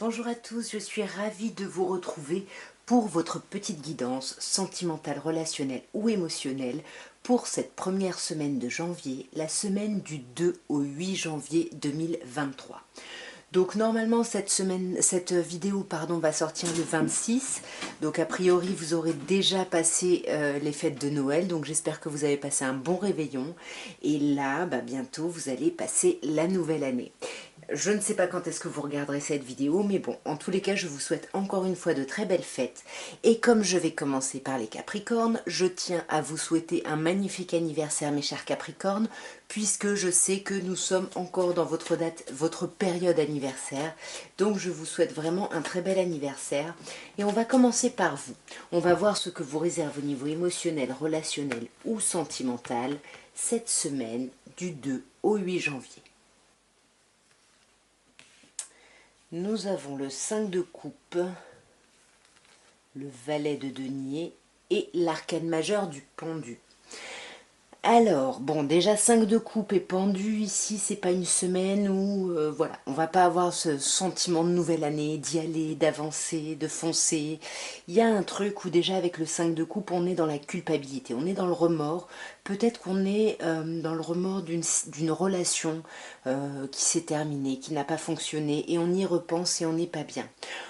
Bonjour à tous, je suis ravie de vous retrouver pour votre petite guidance sentimentale, relationnelle ou émotionnelle pour cette première semaine de janvier, la semaine du 2 au 8 janvier 2023. Donc normalement cette vidéo va sortir le 26. Donc a priori vous aurez déjà passé les fêtes de Noël. Donc j'espère que vous avez passé un bon réveillon. Et là, bientôt vous allez passer la nouvelle année. Je ne sais pas quand est-ce que vous regarderez cette vidéo, mais bon, en tous les cas, je vous souhaite encore une fois de très belles fêtes. Et comme je vais commencer par les Capricornes, je tiens à vous souhaiter un magnifique anniversaire, mes chers Capricornes, puisque je sais que nous sommes encore dans votre date, votre période anniversaire. Donc je vous souhaite vraiment un très bel anniversaire. Et on va commencer par vous. On va voir ce que vous réserve au niveau émotionnel, relationnel ou sentimental cette semaine du 2 au 8 janvier. Nous avons le 5 de coupe, le valet de denier et l'arcane majeur du pendu. Alors, bon, déjà 5 de coupe et pendu, ici, c'est pas une semaine où, voilà, on va pas avoir ce sentiment de nouvelle année, d'y aller, d'avancer, de foncer. Il y a un truc où déjà avec le 5 de coupe, on est dans la culpabilité, on est dans le remords. Peut-être qu'on est dans le remords d'une relation qui s'est terminée, qui n'a pas fonctionné, et on y repense et on n'est pas bien.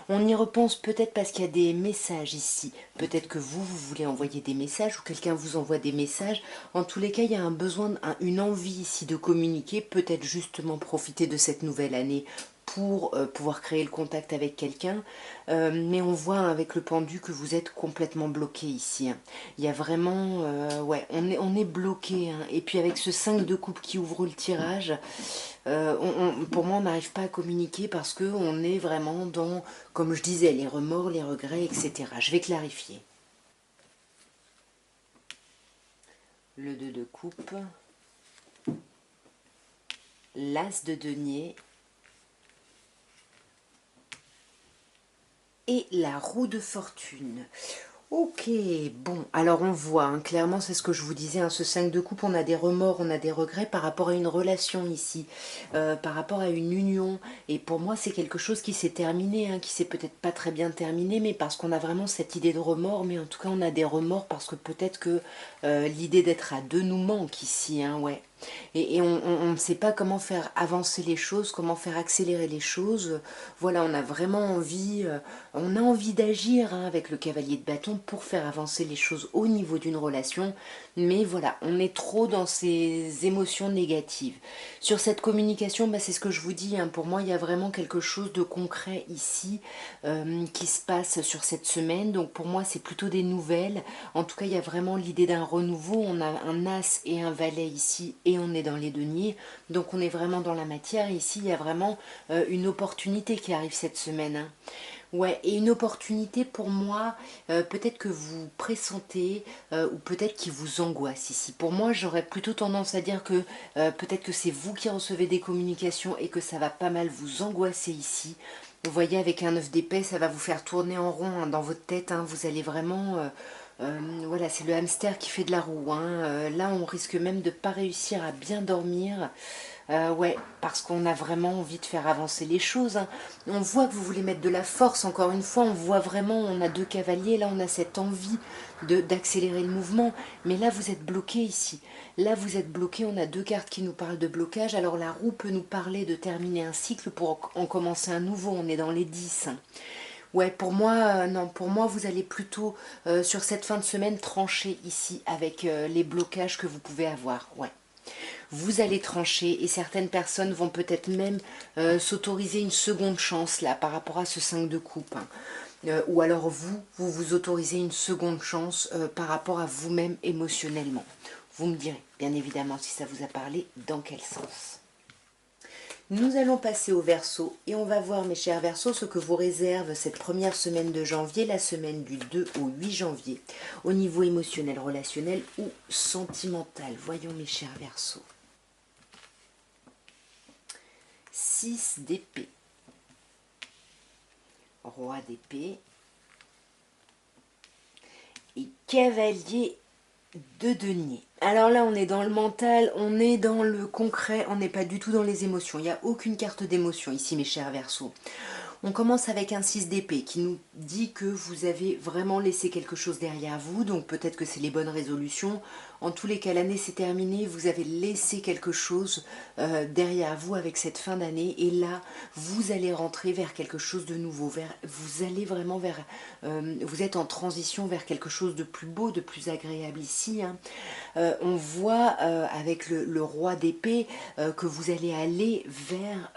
On y repense peut-être parce qu'il y a des messages ici. Peut-être que vous voulez envoyer des messages ou quelqu'un vous envoie des messages. En tous les cas, il y a un besoin, une envie ici de communiquer, peut-être justement profiter de cette nouvelle année pour pouvoir créer le contact avec quelqu'un. Mais on voit avec le pendu que vous êtes complètement bloqué ici. Hein. Il y a vraiment... ouais, on est bloqué. Hein. Et puis avec ce 5 de coupe qui ouvre le tirage, pour moi, on n'arrive pas à communiquer parce qu'on est vraiment dans, comme je disais, les remords, les regrets, etc. Je vais clarifier. Le 2 de coupe, l'as de denier et la roue de fortune. Ok, bon, alors on voit, hein, clairement c'est ce que je vous disais, hein, ce 5 de coupe, on a des remords, on a des regrets par rapport à une relation ici, par rapport à une union, et pour moi c'est quelque chose qui s'est terminé, hein, qui s'est peut-être pas très bien terminé, mais parce qu'on a vraiment cette idée de remords, mais en tout cas on a des remords parce que peut-être que l'idée d'être à deux nous manque ici, hein, ouais. Et on ne sait pas comment faire avancer les choses, comment faire accélérer les choses. Voilà, on a vraiment envie, on a envie d'agir hein, avec le cavalier de bâton pour faire avancer les choses au niveau d'une relation. Mais voilà, on est trop dans ces émotions négatives. Sur cette communication, c'est ce que je vous dis. Hein, pour moi, il y a vraiment quelque chose de concret ici qui se passe sur cette semaine. Donc pour moi, c'est plutôt des nouvelles. En tout cas, il y a vraiment l'idée d'un renouveau. On a un as et un valet ici et on est dans les deniers. Donc on est vraiment dans la matière. Ici, il y a vraiment une opportunité qui arrive cette semaine. Hein. Ouais, et une opportunité pour moi, peut-être que vous pressentez ou peut-être qui vous angoisse ici. Pour moi, j'aurais plutôt tendance à dire que peut-être que c'est vous qui recevez des communications et que ça va pas mal vous angoisser ici. Vous voyez, avec un œuf d'épée, ça va vous faire tourner en rond hein, dans votre tête. Hein. Vous allez vraiment... voilà, c'est le hamster qui fait de la roue. Hein. Là, on risque même de ne pas réussir à bien dormir. Ouais, parce qu'on a vraiment envie de faire avancer les choses. Hein. On voit que vous voulez mettre de la force, encore une fois, on voit vraiment, on a deux cavaliers, là on a cette envie d'accélérer le mouvement, mais là vous êtes bloqué ici. Là vous êtes bloqué, on a deux cartes qui nous parlent de blocage, alors la roue peut nous parler de terminer un cycle pour en commencer un nouveau, on est dans les 10. Hein. Ouais, pour moi, non, pour moi, vous allez plutôt, sur cette fin de semaine, trancher ici avec les blocages que vous pouvez avoir. Ouais. Vous allez trancher et certaines personnes vont peut-être même s'autoriser une seconde chance là par rapport à ce 5 de coupe. Hein. Ou alors vous vous autorisez une seconde chance par rapport à vous-même émotionnellement. Vous me direz, bien évidemment, si ça vous a parlé, dans quel sens. Nous allons passer au Verseau et on va voir, mes chers Verseaux, ce que vous réserve cette première semaine de janvier, la semaine du 2 au 8 janvier, au niveau émotionnel, relationnel ou sentimental. Voyons, mes chers Verseaux. 6 d'épée, roi d'épée et cavalier de denier. Alors là, on est dans le mental, on est dans le concret, on n'est pas du tout dans les émotions. Il n'y a aucune carte d'émotion ici, mes chers Verseaux. On commence avec un 6 d'épée qui nous dit que vous avez vraiment laissé quelque chose derrière vous, donc peut-être que c'est les bonnes résolutions. En tous les cas, l'année s'est terminée, vous avez laissé quelque chose derrière vous avec cette fin d'année, et là, vous allez rentrer vers quelque chose de nouveau, vous allez vraiment vers, vous êtes en transition vers quelque chose de plus beau, de plus agréable ici, hein. On voit avec le roi d'épée que vous allez aller vers...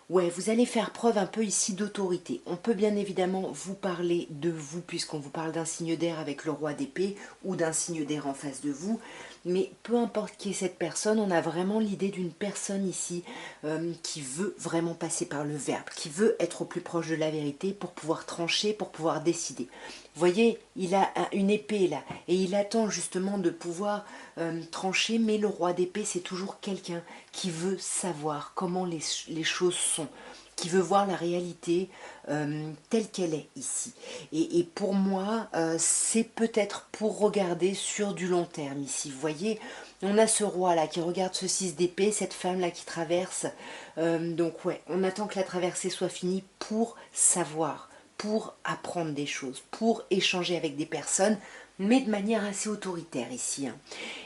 ouais, vous allez faire preuve un peu ici d'autorité. On peut bien évidemment vous parler de vous, puisqu'on vous parle d'un signe d'air avec le roi d'épée, ou d'un signe d'air en face de vous. Mais peu importe qui est cette personne, on a vraiment l'idée d'une personne ici qui veut vraiment passer par le verbe, qui veut être au plus proche de la vérité pour pouvoir trancher, pour pouvoir décider. Vous voyez, il a une épée là, et il attend justement de pouvoir trancher, mais le roi d'épée, c'est toujours quelqu'un qui veut savoir comment les choses sont, qui veut voir la réalité telle qu'elle est ici. Et pour moi, c'est peut-être pour regarder sur du long terme ici. Vous voyez, on a ce roi-là qui regarde ce 6 d'épée, cette femme-là qui traverse. Donc ouais, on attend que la traversée soit finie pour savoir, pour apprendre des choses, pour échanger avec des personnes, mais de manière assez autoritaire ici, hein.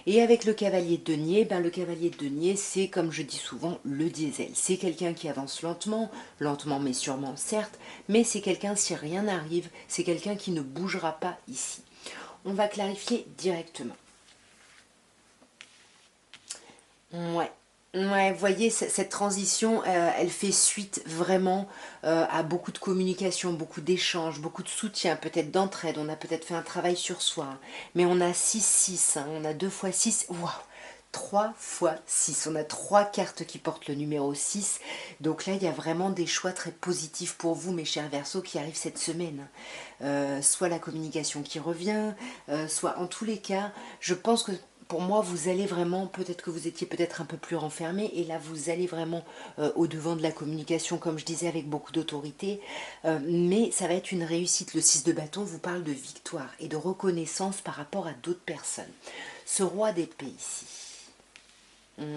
Et avec le cavalier de denier, ben le cavalier de denier, c'est, comme je dis souvent, le diesel. C'est quelqu'un qui avance lentement, lentement mais sûrement certes, mais c'est quelqu'un, si rien n'arrive, c'est quelqu'un qui ne bougera pas ici. On va clarifier directement. Ouais. Ouais, vous voyez, cette transition, elle fait suite vraiment à beaucoup de communication, beaucoup d'échanges, beaucoup de soutien, peut-être d'entraide. On a peut-être fait un travail sur soi, hein. Mais on a 6-6, hein, on a 2 fois 6. Waouh! 3 fois 6. On a 3 cartes qui portent le numéro 6. Donc là, il y a vraiment des choix très positifs pour vous, mes chers Verseaux, qui arrivent cette semaine. Soit la communication qui revient, soit en tous les cas, je pense que pour moi, vous allez vraiment, peut-être que vous étiez peut-être un peu plus renfermé, et là, vous allez vraiment au-devant de la communication, comme je disais, avec beaucoup d'autorité, mais ça va être une réussite. Le 6 de bâton vous parle de victoire et de reconnaissance par rapport à d'autres personnes. Ce roi d'épée ici,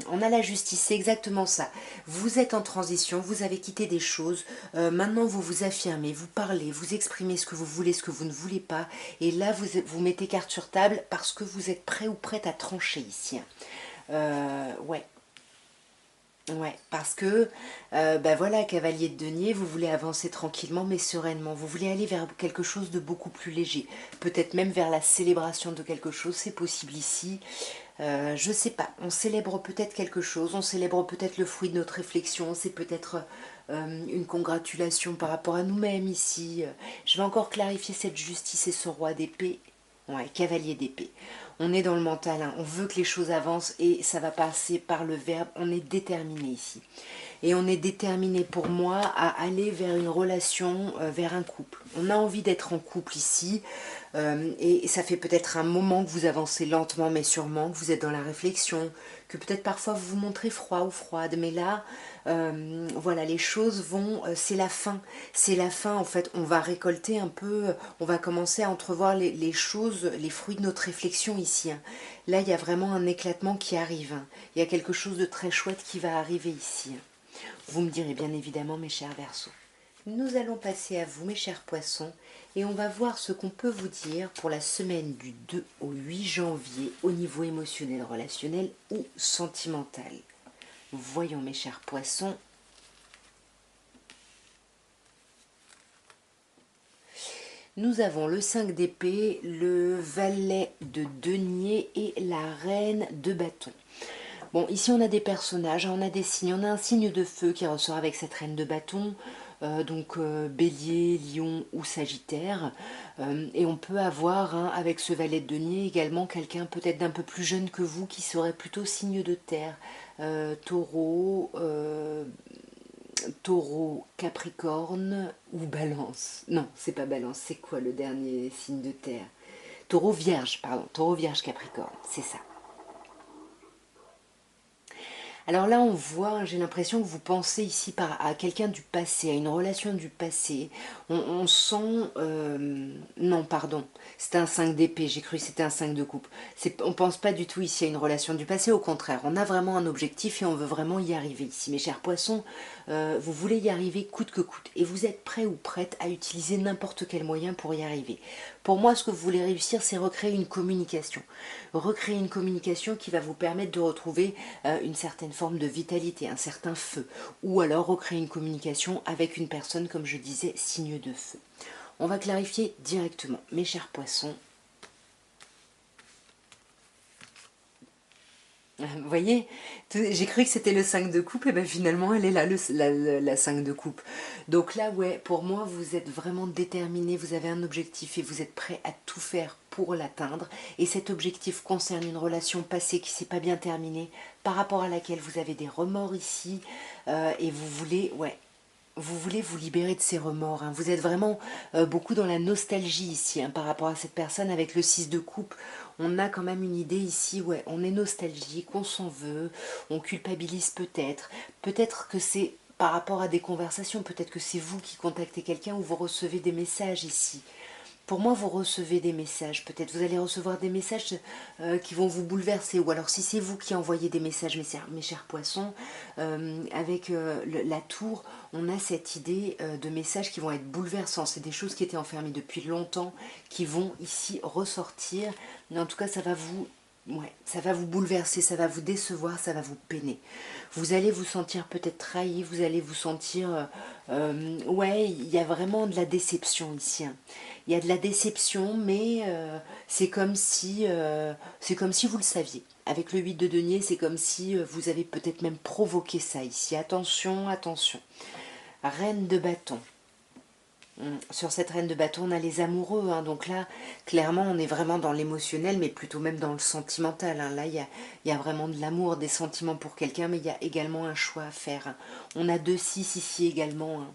on a la justice, c'est exactement ça. Vous êtes en transition, vous avez quitté des choses, maintenant vous vous affirmez, vous parlez, vous exprimez ce que vous voulez, ce que vous ne voulez pas, et là vous mettez carte sur table parce que vous êtes prêt ou prête à trancher ici. Ouais. Ouais, parce que, ben voilà, cavalier de denier, vous voulez avancer tranquillement mais sereinement. Vous voulez aller vers quelque chose de beaucoup plus léger. Peut-être même vers la célébration de quelque chose, c'est possible ici. Je sais pas, on célèbre peut-être quelque chose, on célèbre peut-être le fruit de notre réflexion, c'est peut-être une congratulation par rapport à nous-mêmes ici. Je vais encore clarifier cette justice et ce roi d'épée. Ouais, cavalier d'épée. On est dans le mental, hein. On veut que les choses avancent et ça va passer par le verbe. On est déterminé ici. Et on est déterminé pour moi à aller vers une relation, vers un couple. On a envie d'être en couple ici, et ça fait peut-être un moment que vous avancez lentement mais sûrement, que vous êtes dans la réflexion, que peut-être parfois vous vous montrez froid ou froide, mais là, voilà, les choses vont, c'est la fin en fait, on va récolter un peu, on va commencer à entrevoir les choses, les fruits de notre réflexion ici, hein. Là, il y a vraiment un éclatement qui arrive, hein. Il y a quelque chose de très chouette qui va arriver ici, hein. Vous me direz bien évidemment, mes chers Verseaux. Nous allons passer à vous, mes chers Poissons, et on va voir ce qu'on peut vous dire pour la semaine du 2 au 8 janvier au niveau émotionnel, relationnel ou sentimental. Voyons, mes chers Poissons. Nous avons le 5 d'épée, le valet de denier et la reine de bâton. Bon, ici on a des personnages, on a des signes, on a un signe de feu qui ressort avec cette reine de bâton, donc bélier, lion ou sagittaire, et on peut avoir avec ce valet de denier également quelqu'un peut-être d'un peu plus jeune que vous qui serait plutôt signe de terre, taureau, taureau, capricorne ou balance. Non, c'est pas balance, c'est quoi le dernier signe de terre? Taureau vierge, pardon, taureau vierge capricorne, c'est ça. Alors là, on voit, j'ai l'impression que vous pensez ici à quelqu'un du passé, à une relation du passé. On sent... non, pardon, c'était un 5 d'épée, j'ai cru que c'était un 5 de coupe. On pense pas du tout ici à une relation du passé, au contraire, on a vraiment un objectif et on veut vraiment y arriver ici. Mes chers poissons, vous voulez y arriver coûte que coûte et vous êtes prêt ou prête à utiliser n'importe quel moyen pour y arriver. Pour moi, ce que vous voulez réussir, c'est recréer une communication. Recréer une communication qui va vous permettre de retrouver une certaine forme de vitalité, un certain feu. Ou alors recréer une communication avec une personne, comme je disais, signe de feu. On va clarifier directement. Mes chers poissons, vous voyez, j'ai cru que c'était le 5 de coupe, et bien finalement elle est là, la 5 de coupe. Donc là, ouais, pour moi, vous êtes vraiment déterminé, vous avez un objectif et vous êtes prêt à tout faire pour l'atteindre. Et cet objectif concerne une relation passée qui ne s'est pas bien terminée, par rapport à laquelle vous avez des remords ici, et vous voulez, ouais, vous voulez vous libérer de ces remords, hein. Vous êtes vraiment beaucoup dans la nostalgie ici, hein, par rapport à cette personne avec le 6 de coupe. On a quand même une idée ici, ouais, on est nostalgique, on s'en veut, on culpabilise peut-être. Peut-être que c'est par rapport à des conversations, peut-être que c'est vous qui contactez quelqu'un ou vous recevez des messages ici. Pour moi, vous recevez des messages. Peut-être vous allez recevoir des messages qui vont vous bouleverser. Ou alors, si c'est vous qui envoyez des messages, mes chers poissons, avec la tour, on a cette idée de messages qui vont être bouleversants. C'est des choses qui étaient enfermées depuis longtemps, qui vont ici ressortir. Mais en tout cas, ça va vous... Ouais, ça va vous bouleverser, ça va vous décevoir, ça va vous peiner. Vous allez vous sentir peut-être trahi, vous allez vous sentir... ouais, il y a vraiment de la déception ici, hein. Il y a de la déception, mais c'est comme si vous le saviez. Avec le 8 de denier, c'est comme si vous avez peut-être même provoqué ça ici. Attention, attention. Reine de bâton. Sur cette reine de bâton, on a les amoureux, hein. Donc là, clairement, on est vraiment dans l'émotionnel, mais plutôt même dans le sentimental, hein. Là, il y a vraiment de l'amour, des sentiments pour quelqu'un, mais il y a également un choix à faire, hein. On a 2-6 ici également, hein.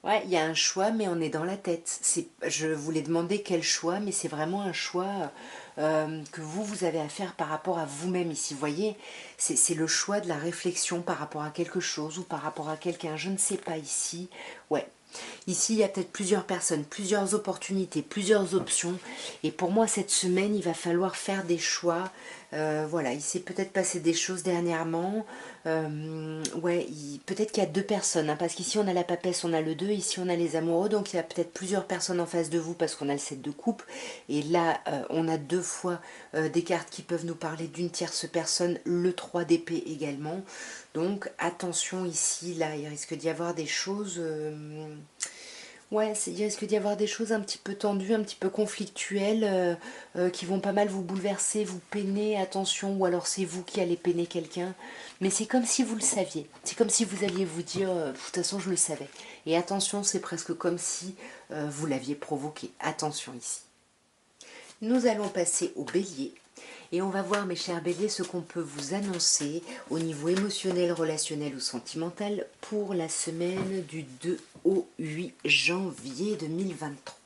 Ouais, il y a un choix, mais on est dans la tête. Je voulais demander quel choix, mais c'est vraiment un choix que vous avez à faire par rapport à vous-même ici. Vous voyez, c'est le choix de la réflexion par rapport à quelque chose ou par rapport à quelqu'un. Je ne sais pas ici. Ouais. Ici, il y a peut-être plusieurs personnes, plusieurs opportunités, plusieurs options. Et pour moi, cette semaine, il va falloir faire des choix. Voilà, il s'est peut-être passé des choses dernièrement. Ouais, peut-être qu'il y a deux personnes, hein, parce qu'ici, on a la papesse, on a le 2, ici, on a les amoureux. Donc, il y a peut-être plusieurs personnes en face de vous parce qu'on a le 7 de coupe. Et là, on a deux fois des cartes qui peuvent nous parler d'une tierce personne, le 3 d'épée également. Donc attention ici, là, il risque d'y avoir des choses... ouais, il risque d'y avoir des choses un petit peu tendues, un petit peu conflictuelles, qui vont pas mal vous bouleverser, vous peiner, attention, ou alors c'est vous qui allez peiner quelqu'un. Mais c'est comme si vous le saviez. C'est comme si vous alliez vous dire, de toute façon, je le savais. Et attention, c'est presque comme si vous l'aviez provoqué. Attention ici. Nous allons passer au bélier. Et on va voir, mes chers béliers, ce qu'on peut vous annoncer au niveau émotionnel, relationnel ou sentimental pour la semaine du 2 au 8 janvier 2023.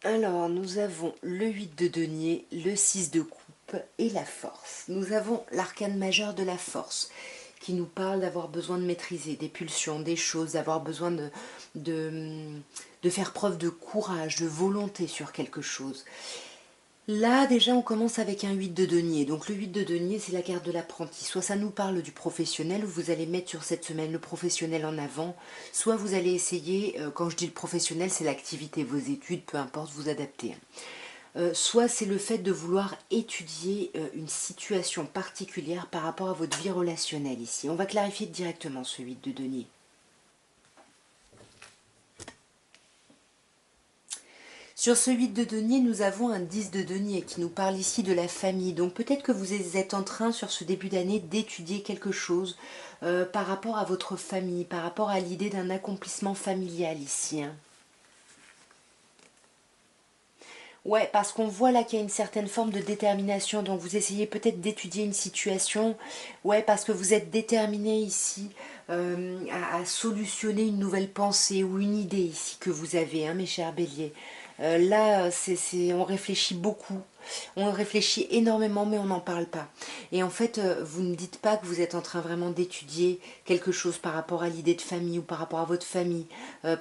Alors, nous avons le 8 de denier, le 6 de coupe et la force. Nous avons l'arcane majeur de la force qui nous parle d'avoir besoin de maîtriser des pulsions, des choses, d'avoir besoin de faire preuve de courage, de volonté sur quelque chose. Là, déjà, on commence avec un 8 de denier. Donc le 8 de denier, c'est la carte de l'apprenti. Soit ça nous parle du professionnel, où vous allez mettre sur cette semaine le professionnel en avant, soit vous allez essayer, quand je dis le professionnel, c'est l'activité, vos études, peu importe, vous adaptez. Soit c'est le fait de vouloir étudier une situation particulière par rapport à votre vie relationnelle ici. On va clarifier directement ce 8 de denier. Sur ce 8 de denier, nous avons un 10 de denier qui nous parle ici de la famille. Donc peut-être que vous êtes en train, sur ce début d'année, d'étudier quelque chose par rapport à votre famille, par rapport à l'idée d'un accomplissement familial ici, hein. Ouais, parce qu'on voit là qu'il y a une certaine forme de détermination, donc vous essayez peut-être d'étudier une situation, ouais, parce que vous êtes déterminé ici à solutionner une nouvelle pensée ou une idée ici que vous avez, hein, mes chers béliers. Là, on réfléchit beaucoup, on réfléchit énormément, mais on n'en parle pas. Et en fait, vous ne dites pas que vous êtes en train vraiment d'étudier quelque chose par rapport à l'idée de famille ou par rapport à votre famille,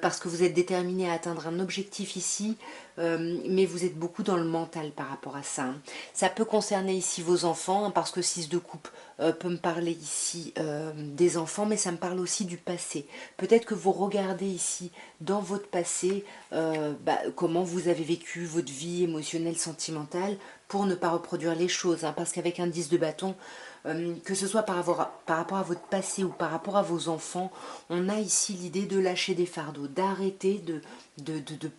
parce que vous êtes déterminé à atteindre un objectif ici, mais vous êtes beaucoup dans le mental par rapport à ça, hein. Ça peut concerner ici vos enfants, hein, parce que 6 de coupe peut me parler ici des enfants, mais ça me parle aussi du passé. Peut-être que vous regardez ici dans votre passé comment vous avez vécu votre vie émotionnelle, sentimentale, pour ne pas reproduire les choses, hein, parce qu'avec un 10 de bâton, que ce soit par rapport à votre passé ou par rapport à vos enfants, on a ici l'idée de lâcher des fardeaux, d'arrêter de, de, de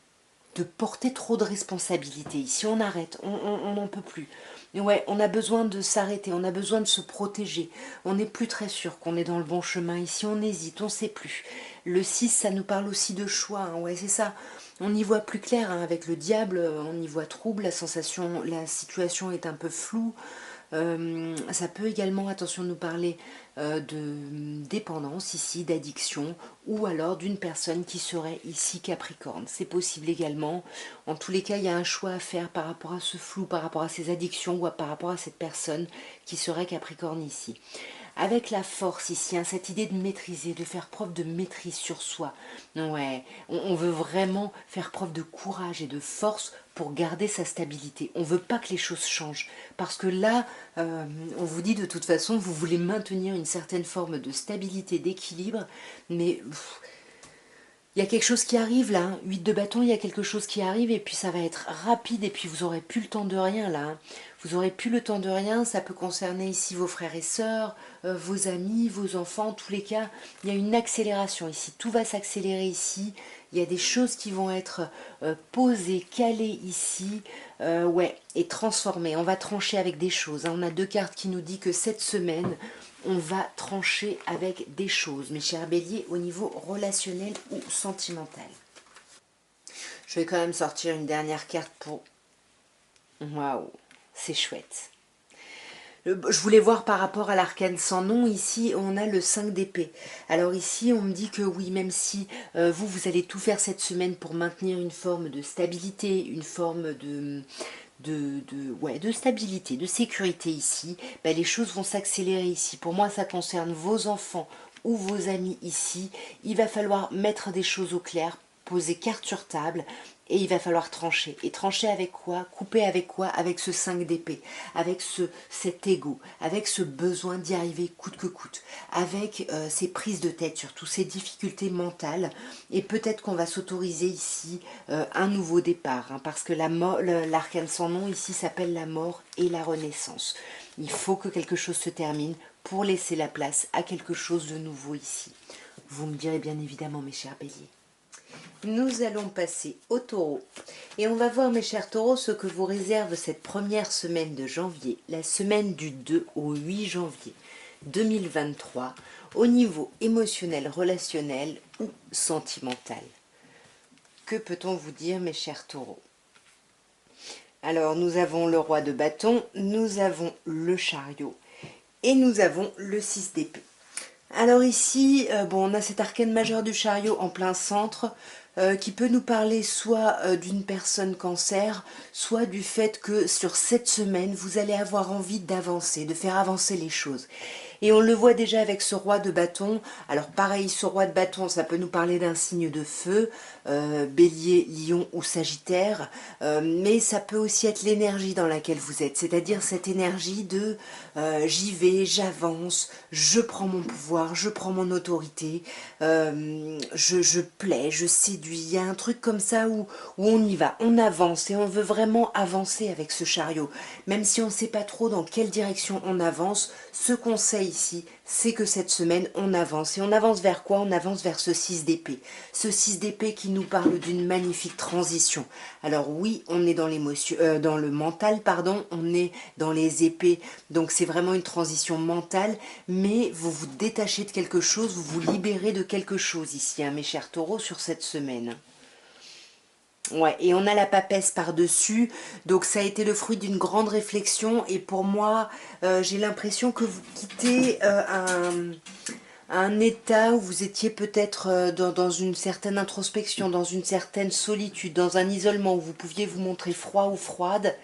de porter trop de responsabilités. Ici, on arrête, on n'en peut plus. Ouais, on a besoin de s'arrêter, on a besoin de se protéger. On n'est plus très sûr qu'on est dans le bon chemin. Ici, on hésite, on ne sait plus. Le 6, ça nous parle aussi de choix, hein. Ouais, c'est ça. On y voit plus clair, hein. Avec le diable, on y voit trouble, la situation est un peu floue. Ça peut également, attention, nous parler de dépendance ici, d'addiction, ou alors d'une personne qui serait ici Capricorne. C'est possible également. En tous les cas, il y a un choix à faire par rapport à ce flou, par rapport à ces addictions ou par rapport à cette personne qui serait Capricorne ici. Avec la force ici, hein, cette idée de maîtriser, de faire preuve de maîtrise sur soi. Ouais, on veut vraiment faire preuve de courage et de force pour garder sa stabilité. On ne veut pas que les choses changent. Parce que là, on vous dit de toute façon, vous voulez maintenir une certaine forme de stabilité, d'équilibre, mais il y a quelque chose qui arrive là, hein. 8 de bâton, il y a quelque chose qui arrive et puis ça va être rapide et puis vous aurez plus le temps de rien là, hein. Vous aurez plus le temps de rien, ça peut concerner ici vos frères et sœurs, vos amis, vos enfants, en tous les cas, il y a une accélération ici, tout va s'accélérer ici, il y a des choses qui vont être posées, calées ici, ouais, et transformées. On va trancher avec des choses, hein. On a 2 cartes qui nous disent que cette semaine, on va trancher avec des choses, mes chers béliers, au niveau relationnel ou sentimental. Je vais quand même sortir une dernière carte pour... Waouh, c'est chouette. Je voulais voir par rapport à l'arcane sans nom, ici on a le 5 d'épée. Alors ici on me dit que oui, même si vous allez tout faire cette semaine pour maintenir une forme de stabilité, une forme de stabilité, de sécurité ici, ben, les choses vont s'accélérer ici. Pour moi, ça concerne vos enfants ou vos amis ici. Il va falloir mettre des choses au clair, poser carte sur table, et il va falloir trancher. Et trancher avec quoi? Couper avec quoi? Avec ce 5 d'épée, avec cet ego, avec ce besoin d'y arriver coûte que coûte, avec ces prises de tête, surtout ces difficultés mentales. Et peut-être qu'on va s'autoriser ici un nouveau départ, hein, parce que l'arcane sans nom ici s'appelle la mort et la renaissance. Il faut que quelque chose se termine pour laisser la place à quelque chose de nouveau ici. Vous me direz bien évidemment, mes chers béliers. Nous allons passer au taureau et on va voir, mes chers taureaux, ce que vous réserve cette première semaine de janvier, la semaine du 2 au 8 janvier 2023, au niveau émotionnel, relationnel ou sentimental. Que peut-on vous dire, mes chers taureaux? Alors, nous avons le roi de bâton, nous avons le chariot et nous avons le 6 d'épée. Alors ici, bon, on a cet arcane majeur du chariot en plein centre qui peut nous parler soit d'une personne cancer, soit du fait que sur cette semaine, vous allez avoir envie d'avancer, de faire avancer les choses. Et on le voit déjà avec ce roi de bâton. Alors pareil, ce roi de bâton, ça peut nous parler d'un signe de feu, bélier, lion ou sagittaire, mais ça peut aussi être l'énergie dans laquelle vous êtes, c'est-à-dire cette énergie de j'y vais, j'avance, je prends mon pouvoir, je prends mon autorité, je plais, je séduis. Il y a un truc comme ça où on y va, on avance et on veut vraiment avancer avec ce chariot. Même si on ne sait pas trop dans quelle direction on avance, ce qu'on sait ici, c'est que cette semaine, on avance. Et on avance vers quoi? On avance vers ce 6 d'épée. Ce 6 d'épée qui nous parle d'une magnifique transition. Alors oui, on est dans l'émotion, dans le mental, pardon, on est dans les épées. Donc c'est vraiment une transition mentale, mais vous vous détachez de quelque chose, vous vous libérez de quelque chose ici, hein, mes chers taureaux, sur cette semaine. Ouais, et on a la papesse par-dessus, donc ça a été le fruit d'une grande réflexion, et pour moi, j'ai l'impression que vous quittez un état où vous étiez peut-être dans une certaine introspection, dans une certaine solitude, dans un isolement où vous pouviez vous montrer froid ou froide.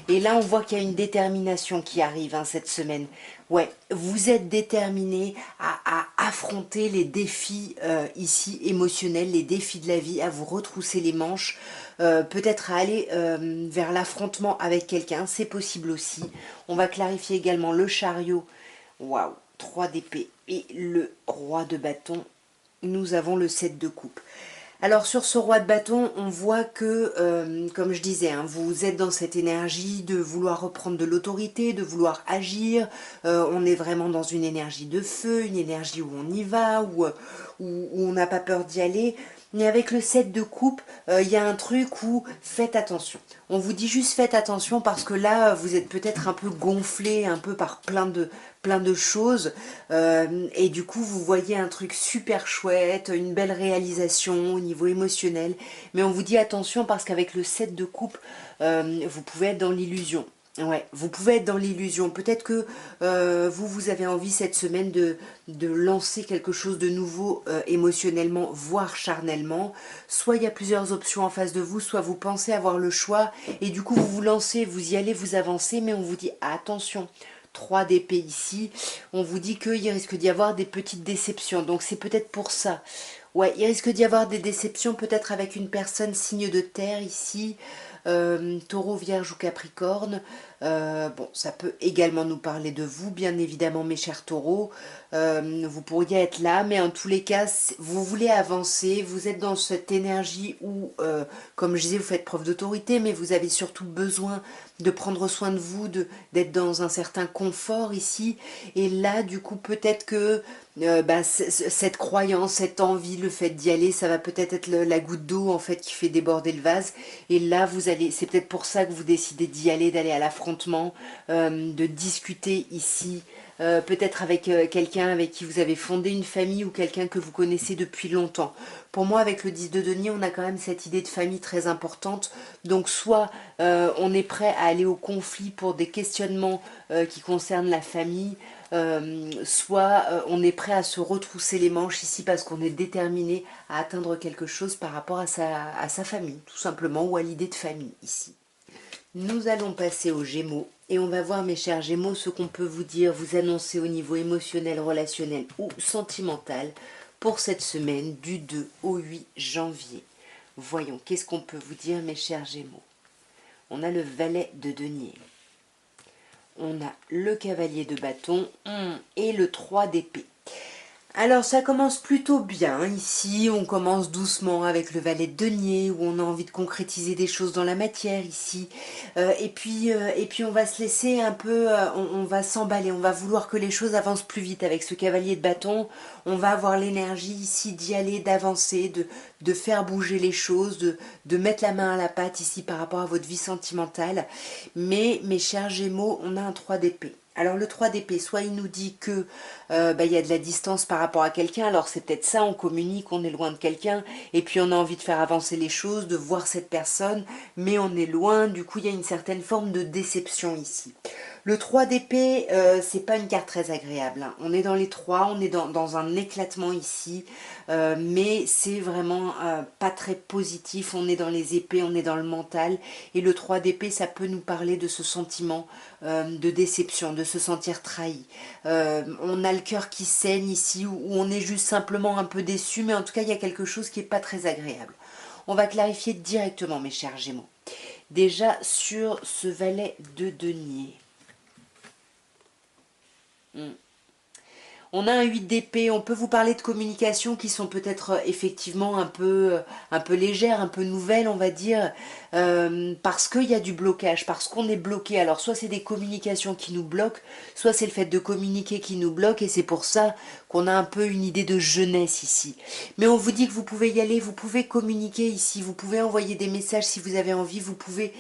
Et là, on voit qu'il y a une détermination qui arrive hein, cette semaine. Ouais, vous êtes déterminé à affronter les défis ici émotionnels, les défis de la vie, à vous retrousser les manches, peut-être à aller vers l'affrontement avec quelqu'un, c'est possible aussi. On va clarifier également le chariot. Waouh, 3 d'épée et le roi de bâton. Nous avons le 7 de coupe. Alors sur ce roi de bâton, on voit que, comme je disais, hein, vous êtes dans cette énergie de vouloir reprendre de l'autorité, de vouloir agir. On est vraiment dans une énergie de feu, une énergie où on y va, où on n'a pas peur d'y aller. Mais avec le 7 de coupe, il y a un truc où faites attention. On vous dit juste faites attention parce que là, vous êtes peut-être un peu gonflé, un peu par plein de choses. Et du coup, vous voyez un truc super chouette, une belle réalisation au niveau émotionnel. Mais on vous dit attention parce qu'avec le 7 de coupe, vous pouvez être dans l'illusion. Ouais, vous pouvez être dans l'illusion. Peut-être que vous avez envie cette semaine de lancer quelque chose de nouveau émotionnellement, voire charnellement. Soit il y a plusieurs options en face de vous, soit vous pensez avoir le choix et du coup vous vous lancez, vous y allez, vous avancez, mais on vous dit attention. 3 d'épée ici, on vous dit qu'il risque d'y avoir des petites déceptions. Donc c'est peut-être pour ça. Ouais, il risque d'y avoir des déceptions peut-être avec une personne signe de terre ici, taureau, vierge ou capricorne. Bon, ça peut également nous parler de vous, bien évidemment, mes chers taureaux. Vous pourriez être là, mais en tous les cas, vous voulez avancer, vous êtes dans cette énergie où, comme je disais, vous faites preuve d'autorité, mais vous avez surtout besoin de prendre soin de vous, d'être dans un certain confort ici. Et là, du coup, peut-être que cette croyance, cette envie, le fait d'y aller, ça va peut-être être la goutte d'eau en fait qui fait déborder le vase. Et là, vous allez, c'est peut-être pour ça que vous décidez d'y aller, d'aller à l'affrontement, de discuter ici. Peut-être avec quelqu'un avec qui vous avez fondé une famille ou quelqu'un que vous connaissez depuis longtemps. Pour moi, avec le 10 de denier, on a quand même cette idée de famille très importante. Donc, soit on est prêt à aller au conflit pour des questionnements qui concernent la famille, soit on est prêt à se retrousser les manches ici parce qu'on est déterminé à atteindre quelque chose par rapport à sa famille, tout simplement, ou à l'idée de famille ici. Nous allons passer aux Gémeaux et on va voir, mes chers Gémeaux, ce qu'on peut vous dire, vous annoncer au niveau émotionnel, relationnel ou sentimental pour cette semaine du 2 au 8 janvier. Voyons, qu'est-ce qu'on peut vous dire, mes chers Gémeaux? On a le valet de denier. On a le cavalier de bâton et le 3 d'épée. Alors ça commence plutôt bien, ici on commence doucement avec le valet de denier où on a envie de concrétiser des choses dans la matière ici. Et puis on va se laisser un peu, on va s'emballer, on va vouloir que les choses avancent plus vite avec ce cavalier de bâton. On va avoir l'énergie ici d'y aller, d'avancer, de faire bouger les choses, de mettre la main à la pâte ici par rapport à votre vie sentimentale. Mais mes chers Gémeaux, on a un 3 d'épée. Alors le 3 d'épée, soit il nous dit que il y a de la distance par rapport à quelqu'un, alors c'est peut-être ça, on communique, on est loin de quelqu'un, et puis on a envie de faire avancer les choses, de voir cette personne, mais on est loin, du coup il y a une certaine forme de déception ici. Le 3 d'épée, c'est pas une carte très agréable, hein. On est dans les 3, on est dans un éclatement ici, mais c'est vraiment pas très positif, on est dans les épées, on est dans le mental, et le 3 d'épée, ça peut nous parler de ce sentiment de déception, de se sentir trahi. On a le cœur qui saigne ici, où on est juste simplement un peu déçu, mais en tout cas, il y a quelque chose qui n'est pas très agréable. On va clarifier directement, mes chers Gémeaux. Déjà, sur ce valet de denier. On a un 8 d'épée, on peut vous parler de communications qui sont peut-être effectivement un peu légères, un peu nouvelles, on va dire, parce qu'il y a du blocage, parce qu'on est bloqué. Alors soit c'est des communications qui nous bloquent, soit c'est le fait de communiquer qui nous bloque, et c'est pour ça qu'on a un peu une idée de jeunesse ici. Mais on vous dit que vous pouvez y aller, vous pouvez communiquer ici, vous pouvez envoyer des messages si vous avez envie, vous pouvez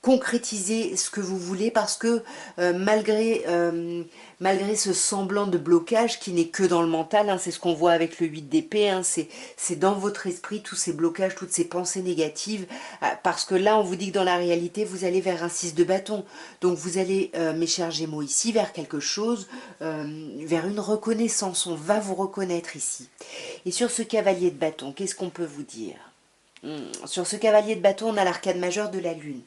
concrétiser ce que vous voulez, parce que malgré ce semblant semblant de blocage qui n'est que dans le mental, hein, c'est ce qu'on voit avec le 8 d'épée, hein, c'est dans votre esprit tous ces blocages, toutes ces pensées négatives, parce que là on vous dit que dans la réalité vous allez vers un 6 de bâton, donc vous allez, mes chers Gémeaux, ici vers quelque chose, vers une reconnaissance, on va vous reconnaître ici. Et sur ce cavalier de bâton, qu'est-ce qu'on peut vous dire? Sur ce cavalier de bâton, on a l'arcade majeur de la lune.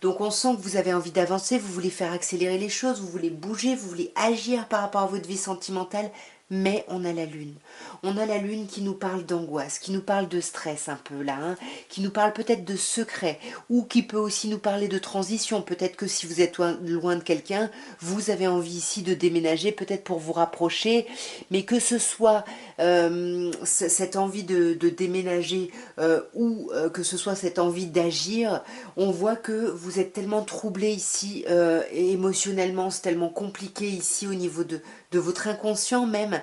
Donc on sent que vous avez envie d'avancer, vous voulez faire accélérer les choses, vous voulez bouger, vous voulez agir par rapport à votre vie sentimentale, mais on a la lune. On a la lune qui nous parle d'angoisse, qui nous parle de stress un peu là, hein, qui nous parle peut-être de secret, ou qui peut aussi nous parler de transition. Peut-être que si vous êtes loin de quelqu'un, vous avez envie ici de déménager, peut-être pour vous rapprocher, mais que ce soit cette envie de déménager ou que ce soit cette envie d'agir, on voit que vous êtes tellement troublé ici et émotionnellement, c'est tellement compliqué ici au niveau de votre inconscient même,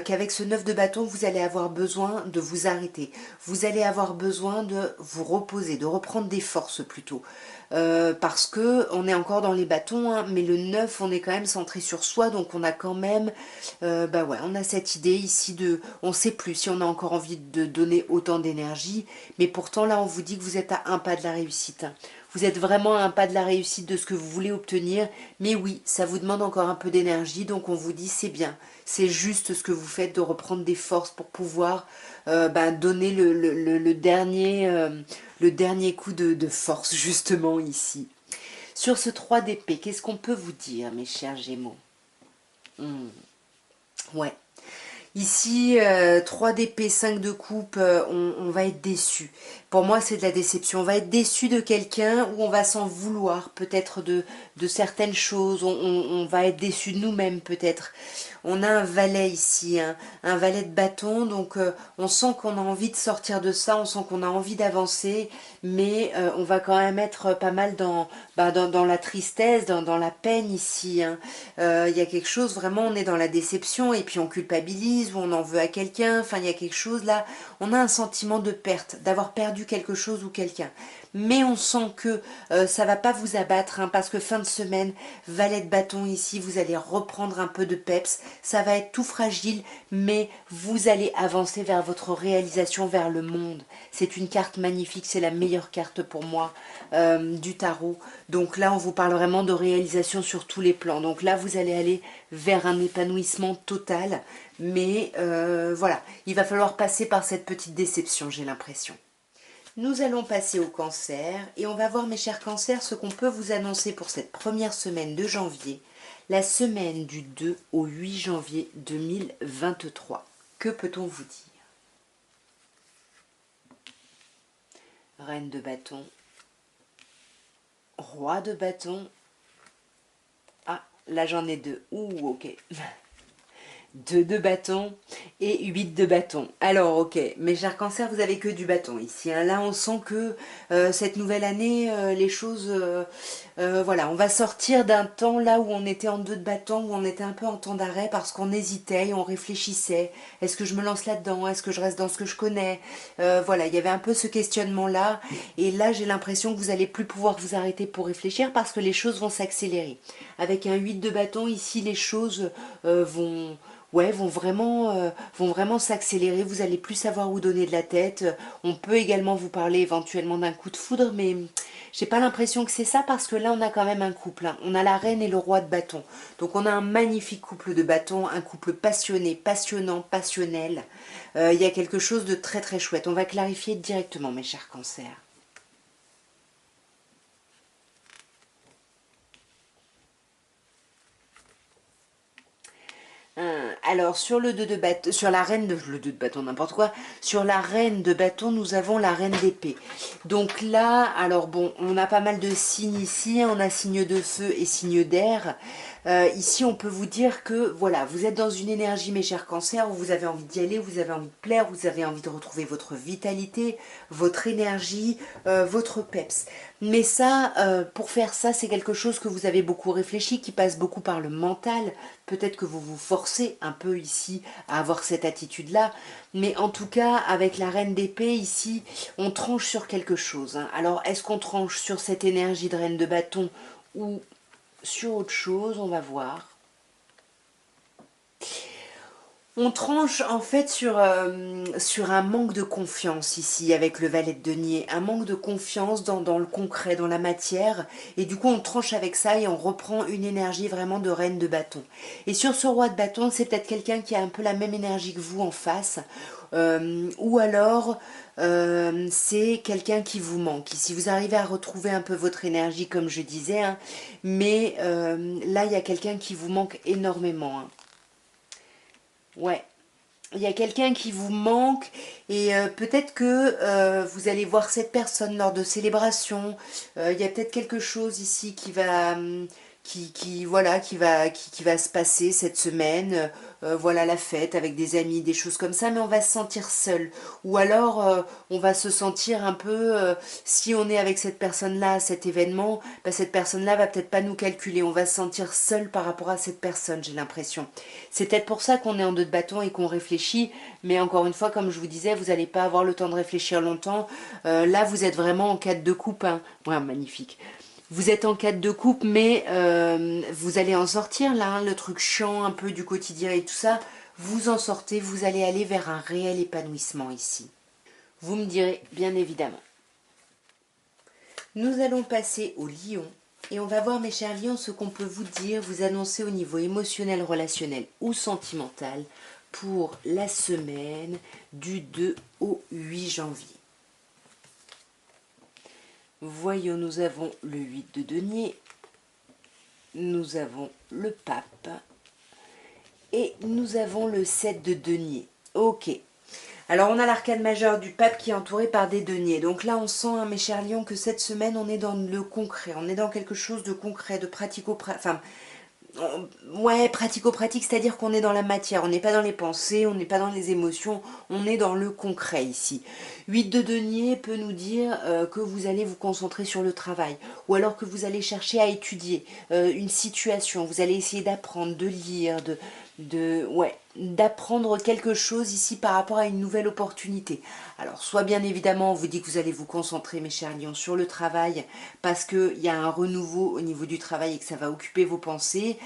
qu'avec ce 9 de bâton, vous allez avoir besoin de vous arrêter. Vous allez avoir besoin de vous reposer, de reprendre des forces plutôt. Parce que on est encore dans les bâtons, hein, mais le 9, on est quand même centré sur soi, donc on a quand même, bah ouais, on a cette idée ici de, on sait plus si on a encore envie de donner autant d'énergie, mais pourtant là on vous dit que vous êtes à un pas de la réussite, hein. Vous êtes vraiment à un pas de la réussite de ce que vous voulez obtenir, mais oui, ça vous demande encore un peu d'énergie, donc on vous dit c'est bien, c'est juste ce que vous faites de reprendre des forces pour pouvoir donner le dernier coup de force justement ici. Sur ce 3 d'épée, qu'est-ce qu'on peut vous dire mes chers Gémeaux? Ouais. Ici, 3 d'épée, 5 de coupe, on va être déçu. Pour moi, c'est de la déception. On va être déçu de quelqu'un ou on va s'en vouloir peut-être de certaines choses. On va être déçu de nous-mêmes peut-être. On a un valet ici, hein, un valet de bâton, donc on sent qu'on a envie de sortir de ça, on sent qu'on a envie d'avancer, mais on va quand même être pas mal dans la tristesse, dans la peine ici, hein. Il y a quelque chose, vraiment, on est dans la déception et puis on culpabilise ou on en veut à quelqu'un, enfin il y a quelque chose là, on a un sentiment de perte, d'avoir perdu quelque chose ou quelqu'un. Mais on sent que ça va pas vous abattre, hein, parce que fin de semaine, valet de bâton ici, vous allez reprendre un peu de peps, ça va être tout fragile, mais vous allez avancer vers votre réalisation, vers le monde. C'est une carte magnifique, c'est la meilleure carte pour moi du tarot. Donc là, on vous parle vraiment de réalisation sur tous les plans. Donc là, vous allez aller vers un épanouissement total, mais voilà, il va falloir passer par cette petite déception, j'ai l'impression. Nous allons passer au cancer et on va voir mes chers cancers ce qu'on peut vous annoncer pour cette première semaine de janvier, la semaine du 2 au 8 janvier 2023. Que peut-on vous dire? Reine de bâton, roi de bâton. Ah, là j'en ai deux. Ouh, ok. 2 de bâton et 8 de bâton. Alors, ok, mes chers cancers, vous avez que du bâton ici, hein. Là, on sent que cette nouvelle année, les choses... voilà, on va sortir d'un temps là où on était en 2 de bâton, où on était un peu en temps d'arrêt parce qu'on hésitait, on réfléchissait. Est-ce que je me lance là-dedans? Est-ce que je reste dans ce que je connais? Voilà, il y avait un peu ce questionnement-là. Et là, j'ai l'impression que vous n'allez plus pouvoir vous arrêter pour réfléchir parce que les choses vont s'accélérer. Avec un 8 de bâton, ici, les choses vont... Ouais, vont vraiment s'accélérer, vous allez plus savoir où donner de la tête. On peut également vous parler éventuellement d'un coup de foudre, mais j'ai pas l'impression que c'est ça parce que là on a quand même un couple, hein. On a la reine et le roi de bâton. Donc on a un magnifique couple de bâtons, un couple passionné, passionnant, passionnel. Il y a quelque chose de très très chouette. On va clarifier directement mes chers cancers. Alors sur le 2 de bâton, sur la reine de le 2 de bâton, n'importe quoi, sur la reine de bâton, nous avons la reine d'épée. Donc là, alors bon, on a pas mal de signes ici, hein. On a signe de feu et signe d'air. Ici, on peut vous dire que voilà, vous êtes dans une énergie, mes chers cancers, où vous avez envie d'y aller, vous avez envie de plaire, vous avez envie de retrouver votre vitalité, votre énergie, votre peps. Mais ça, pour faire ça, c'est quelque chose que vous avez beaucoup réfléchi, qui passe beaucoup par le mental. Peut-être que vous vous forcez un peu ici à avoir cette attitude-là. Mais en tout cas, avec la reine d'épée, ici, on tranche sur quelque chose, hein. Alors, est-ce qu'on tranche sur cette énergie de reine de bâton ou sur autre chose? On va voir. On tranche en fait sur un manque de confiance ici avec le valet de denier, un manque de confiance dans le concret, dans la matière, et du coup on tranche avec ça et on reprend une énergie vraiment de reine de bâton. Et sur ce roi de bâton, c'est peut-être quelqu'un qui a un peu la même énergie que vous en face, ou alors c'est quelqu'un qui vous manque. Si vous arrivez à retrouver un peu votre énergie comme je disais, hein, mais là il y a quelqu'un qui vous manque énormément. Hein. Ouais. Il y a quelqu'un qui vous manque et peut-être que vous allez voir cette personne lors de célébrations. Il y a peut-être quelque chose ici voilà, qui va se passer cette semaine. Voilà la fête avec des amis, des choses comme ça, mais on va se sentir seul. Ou alors on va se sentir un peu, si on est avec cette personne-là à cet événement, bah, cette personne-là va peut-être pas nous calculer. On va se sentir seul par rapport à cette personne, j'ai l'impression. C'est peut-être pour ça qu'on est en deux de bâton et qu'on réfléchit, mais encore une fois, comme je vous disais, vous n'allez pas avoir le temps de réfléchir longtemps. Là, vous êtes vraiment en 4 de coupe. Hein. Ouais, magnifique. Vous êtes en 4 de coupe, mais vous allez en sortir là, hein, le truc chiant un peu du quotidien et tout ça. Vous en sortez, vous allez aller vers un réel épanouissement ici. Vous me direz, bien évidemment. Nous allons passer au lion. Et on va voir, mes chers lions, ce qu'on peut vous dire, vous annoncer au niveau émotionnel, relationnel ou sentimental pour la semaine du 2 au 8 janvier. Voyons, nous avons le 8 de denier, nous avons le pape et nous avons le 7 de denier. Ok. Alors on a l'arcane majeur du pape qui est entouré par des deniers. Donc là on sent, hein, mes chers lions, que cette semaine on est dans le concret, on est dans quelque chose de concret, de pratico-pratique. Enfin, ouais, pratico-pratique, c'est-à-dire qu'on est dans la matière, on n'est pas dans les pensées, on n'est pas dans les émotions, on est dans le concret ici. 8 de denier peut nous dire que vous allez vous concentrer sur le travail, ou alors que vous allez chercher à étudier une situation, vous allez essayer d'apprendre, de lire, ouais, d'apprendre quelque chose ici par rapport à une nouvelle opportunité. Alors, soit bien évidemment, on vous dit que vous allez vous concentrer, mes chers lions, sur le travail, parce qu'il y a un renouveau au niveau du travail et que ça va occuper vos pensées,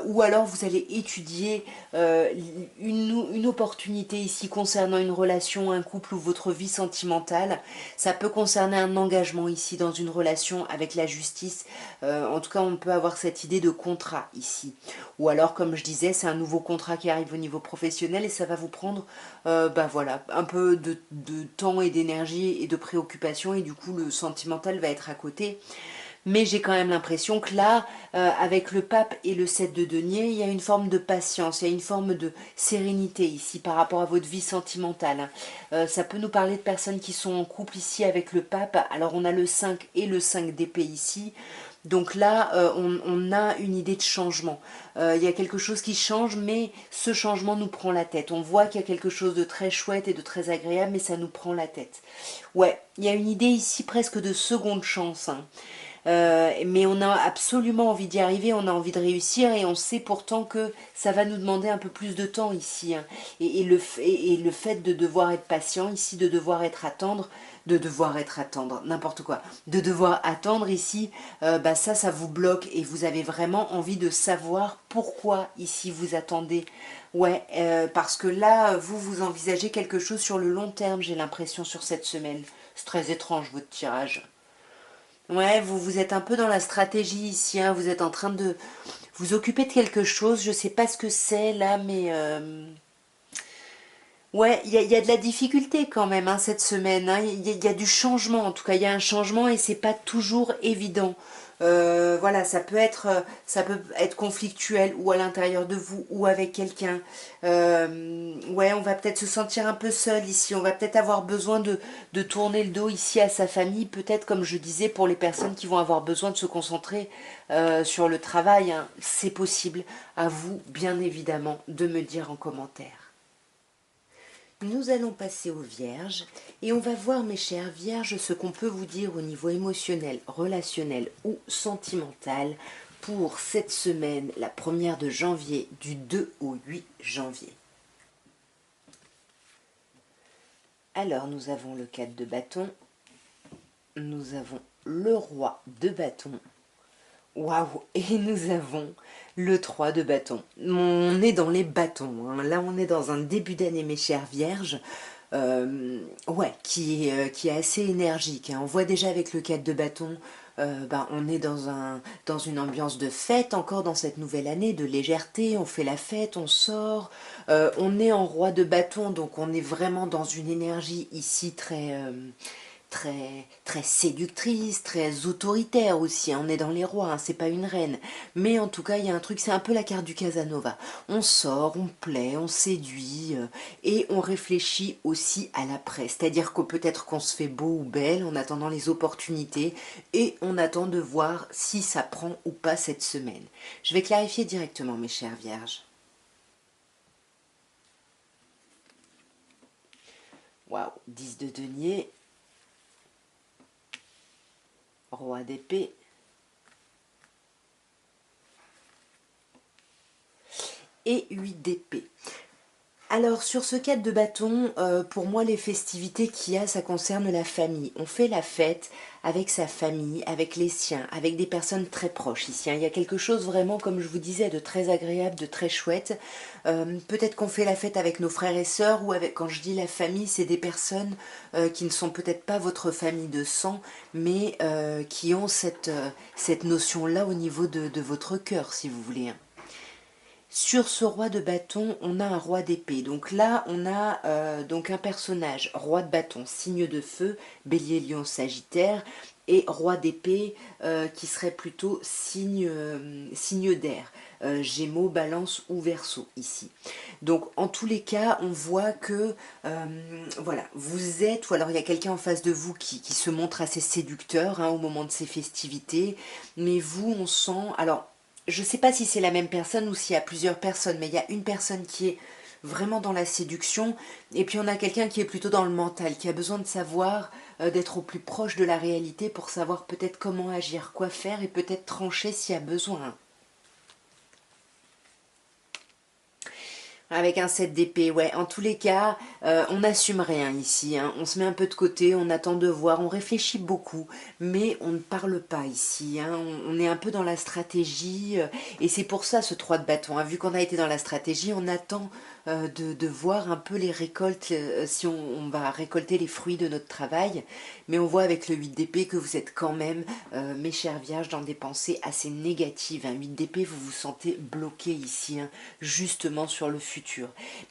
ou alors vous allez étudier une opportunité ici concernant une relation, un couple ou votre vie sentimentale. Ça peut concerner un engagement ici dans une relation avec la justice. En tout cas, on peut avoir cette idée de contrat ici. Ou alors, comme je disais, c'est un nouveau contrat qui arrive au niveau professionnel et ça va vous prendre bah voilà, un peu de temps et d'énergie et de préoccupation et du coup le sentimental va être à côté. Mais j'ai quand même l'impression que là, avec le pape et le 7 de denier, il y a une forme de patience, il y a une forme de sérénité ici par rapport à votre vie sentimentale. Ça peut nous parler de personnes qui sont en couple ici avec le pape. Alors on a le 5 et le 5 d'épée ici. Donc là, on a une idée de changement. Il y a quelque chose qui change, mais ce changement nous prend la tête. On voit qu'il y a quelque chose de très chouette et de très agréable, mais ça nous prend la tête. Ouais, il y a une idée ici presque de seconde chance. Hein. Mais on a absolument envie d'y arriver, on a envie de réussir et on sait pourtant que ça va nous demander un peu plus de temps ici. Hein. Et le fait de devoir être patient ici, de devoir être attendre, n'importe quoi, de devoir attendre ici, bah ça vous bloque et vous avez vraiment envie de savoir pourquoi ici vous attendez. Ouais, parce que là, vous envisagez quelque chose sur le long terme, j'ai l'impression, sur cette semaine. C'est très étrange votre tirage. Ouais, vous êtes un peu dans la stratégie ici, hein. Vous êtes en train de vous occuper de quelque chose. Je sais pas ce que c'est là, mais ouais, il y a de la difficulté quand même hein, cette semaine. Hein. Il y a du changement, en tout cas, il y a un changement et c'est pas toujours évident. Voilà, ça peut être conflictuel ou à l'intérieur de vous ou avec quelqu'un. Ouais, on va peut-être se sentir un peu seul ici. On va peut-être avoir besoin de tourner le dos ici à sa famille. Peut-être, comme je disais, pour les personnes qui vont avoir besoin de se concentrer sur le travail. Hein. C'est possible. À vous, bien évidemment, de me dire en commentaire. Nous allons passer aux vierges et on va voir, mes chères vierges, ce qu'on peut vous dire au niveau émotionnel, relationnel ou sentimental pour cette semaine, la première de janvier, du 2 au 8 janvier. Alors, nous avons le 4 de bâton, nous avons le roi de bâton, Waouh! Et nous avons le 3 de bâton. On est dans les bâtons, hein. Là, on est dans un début d'année, mes chères vierges. Ouais, qui est assez énergique, hein. On voit déjà avec le 4 de bâton, ben, on est dans une ambiance de fête encore dans cette nouvelle année, de légèreté, on fait la fête, on sort. On est en roi de bâton, donc on est vraiment dans une énergie ici très séductrice, très autoritaire aussi, hein. On est dans les rois, hein, c'est pas une reine. Mais en tout cas, il y a un truc, c'est un peu la carte du Casanova. On sort, on plaît, on séduit, et on réfléchit aussi à l'après. C'est-à-dire qu'on peut-être qu'on se fait beau ou belle en attendant les opportunités, et on attend de voir si ça prend ou pas cette semaine. Je vais clarifier directement, mes chères vierges. Waouh, 10 de denier, roi d'épée, et 8 d'épée. Alors sur ce 4 de bâton, pour moi les festivités qu'il y a, ça concerne la famille. On fait la fête avec sa famille, avec les siens, avec des personnes très proches ici, hein. Il y a quelque chose vraiment, comme je vous disais, de très agréable, de très chouette. Peut-être qu'on fait la fête avec nos frères et sœurs, ou avec, quand je dis la famille, c'est des personnes qui ne sont peut-être pas votre famille de sang, mais qui ont cette notion-là au niveau de votre cœur, si vous voulez, hein. Sur ce roi de bâton, on a un roi d'épée. Donc là, on a donc un personnage, roi de bâton, signe de feu, bélier, lion, sagittaire, et roi d'épée qui serait plutôt signe d'air, gémeaux, balance ou verseau ici. Donc en tous les cas, on voit que voilà, vous êtes, ou alors il y a quelqu'un en face de vous qui se montre assez séducteur, hein, au moment de ces festivités, mais vous, on sent, alors je ne sais pas si c'est la même personne ou s'il y a plusieurs personnes, mais il y a une personne qui est vraiment dans la séduction, et puis on a quelqu'un qui est plutôt dans le mental, qui a besoin de savoir, d'être au plus proche de la réalité pour savoir peut-être comment agir, quoi faire, et peut-être trancher s'il y a besoin. Avec un 7 d'épée, ouais. En tous les cas, on n'assume rien ici, hein. On se met un peu de côté, on attend de voir, on réfléchit beaucoup, mais on ne parle pas ici, hein. On est un peu dans la stratégie, et c'est pour ça ce 3 de bâton, hein. Vu qu'on a été dans la stratégie, on attend de voir un peu les récoltes, si on va récolter les fruits de notre travail. Mais on voit avec le 8 d'épée que vous êtes quand même, mes chers vierges, dans des pensées assez négatives, hein. 8 d'épée, vous vous sentez bloqué ici, hein, justement sur le futur.